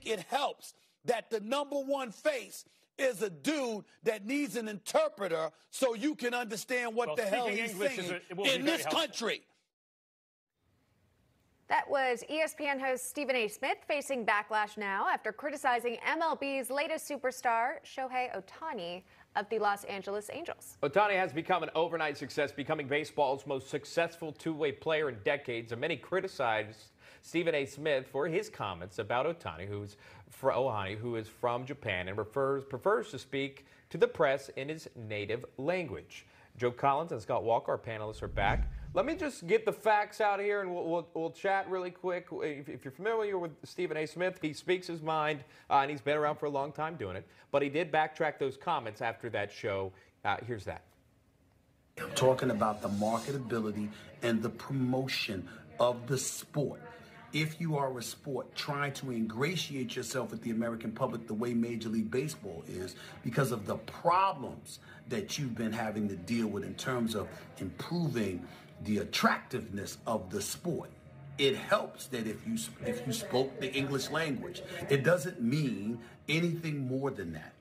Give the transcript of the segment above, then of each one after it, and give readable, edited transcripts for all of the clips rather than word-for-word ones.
it helps that the number one face is a dude that needs an interpreter so you can understand what the hell he's saying in this country. That was ESPN host Stephen A. Smith facing backlash now after criticizing MLB's latest superstar, Shohei Ohtani of the Los Angeles Angels. Ohtani has become an overnight success, becoming baseball's most successful two-way player in decades, and many criticized Stephen A. Smith for his comments about Ohtani, who is from Japan and prefers to speak to the press in his native language. Joe Collins and Scott Walker, our panelists, are back. Let me just get the facts out here, and we'll chat really quick. If you're familiar with Stephen A. Smith, he speaks his mind, and he's been around for a long time doing it. But he did backtrack those comments after that show. Here's that. I'm talking about the marketability and the promotion of the sport. If you are a sport trying to ingratiate yourself with the American public the way Major League Baseball is, because of the problems that you've been having to deal with in terms of improving the attractiveness of the sport, it helps that if you spoke the English language. It doesn't mean anything more than that.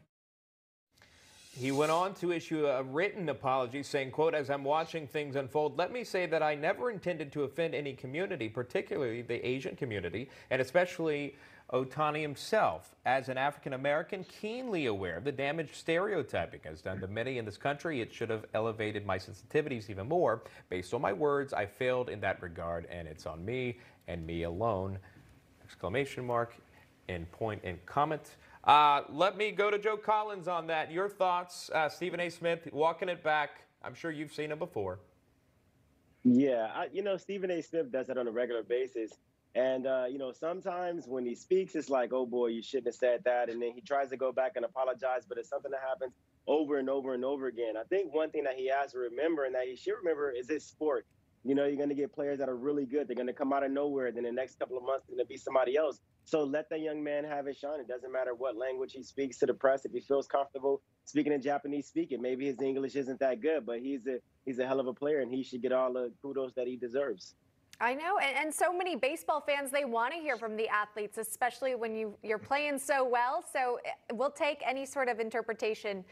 He went on to issue a written apology saying, quote, "As I'm watching things unfold, let me say that I never intended to offend any community, particularly the Asian community, and especially Ohtani himself. As an African-American, keenly aware of the damage stereotyping has done to many in this country, it should have elevated my sensitivities even more. Based on my words, I failed in that regard, and it's on me and me alone." Exclamation mark in point and comment. Let me go to Joe Collins on that. Your thoughts, Stephen A. Smith, walking it back. I'm sure you've seen him before. Yeah, Stephen A. Smith does that on a regular basis. And, sometimes when he speaks, it's like, oh, boy, you shouldn't have said that. And then he tries to go back and apologize, but it's something that happens over and over and over again. I think one thing that he has to remember and that he should remember is his sport. You're going to get players that are really good. They're going to come out of nowhere. Then the next couple of months, they're going to be somebody else. So let that young man have his shine. It doesn't matter what language he speaks to the press. If he feels comfortable speaking in Japanese, speak it. Maybe his English isn't that good, but he's a hell of a player, and he should get all the kudos that he deserves. I know, and so many baseball fans, they want to hear from the athletes, especially when you're playing so well. So we'll take any sort of interpretation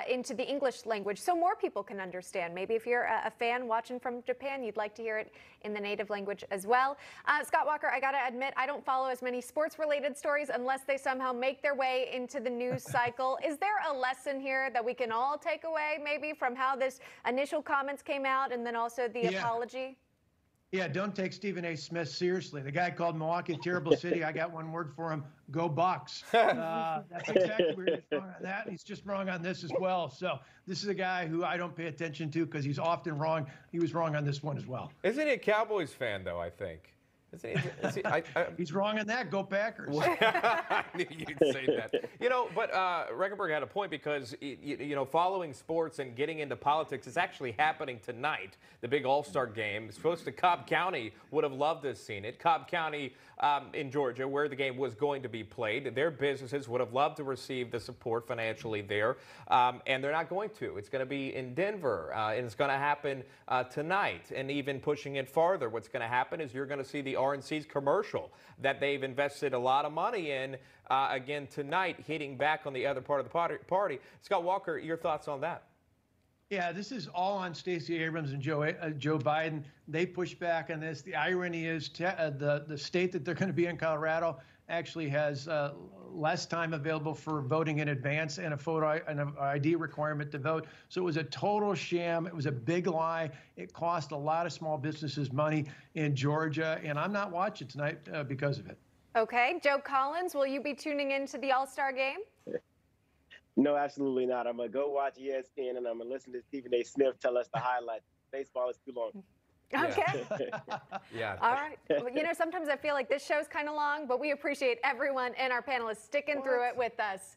into the English language so more people can understand. Maybe if you're a fan watching from Japan, you'd like to hear it in the native language as well. Scott Walker, I got to admit, I don't follow as many sports-related stories unless they somehow make their way into the news cycle. Is there a lesson here that we can all take away maybe from how this initial comments came out and then also the apology? Yeah, don't take Stephen A. Smith seriously. The guy called Milwaukee a terrible city. I got one word for him: go Bucks. That's exactly where he's wrong on that. He's just wrong on this as well. So this is a guy who I don't pay attention to because he's often wrong. He was wrong on this one as well. Isn't he a Cowboys fan, though, I think? He's wrong on that. Go Packers. I knew you'd say that. But Reckenberg had a point because, following sports and getting into politics is actually happening tonight. The big All-Star game is supposed to Cobb County would have loved to have seen it. Cobb County in Georgia, where the game was going to be played, their businesses would have loved to receive the support financially there, and they're not going to. It's going to be in Denver, and it's going to happen tonight. And even pushing it farther, what's going to happen is you're going to see the RNC's commercial that they've invested a lot of money in again tonight, hitting back on the other part of the party. Scott Walker, your thoughts on that? Yeah, this is all on Stacey Abrams and Joe Biden. They push back on this. The irony is the state that they're going to be in, Colorado, actually has less time available for voting in advance and a photo and an ID requirement to vote. So it was a total sham. It was a big lie. It cost a lot of small businesses money in Georgia, and I'm not watching tonight because of it. Okay. Joe Collins, will you be tuning into the All-Star game? No, absolutely not. I'm going to go watch ESPN, and I'm going to listen to Stephen A. Smith tell us the highlights. Baseball is too long. Okay. Yeah. All right. Well, sometimes I feel like this show's kind of long, but we appreciate everyone and our panelists sticking through it with us.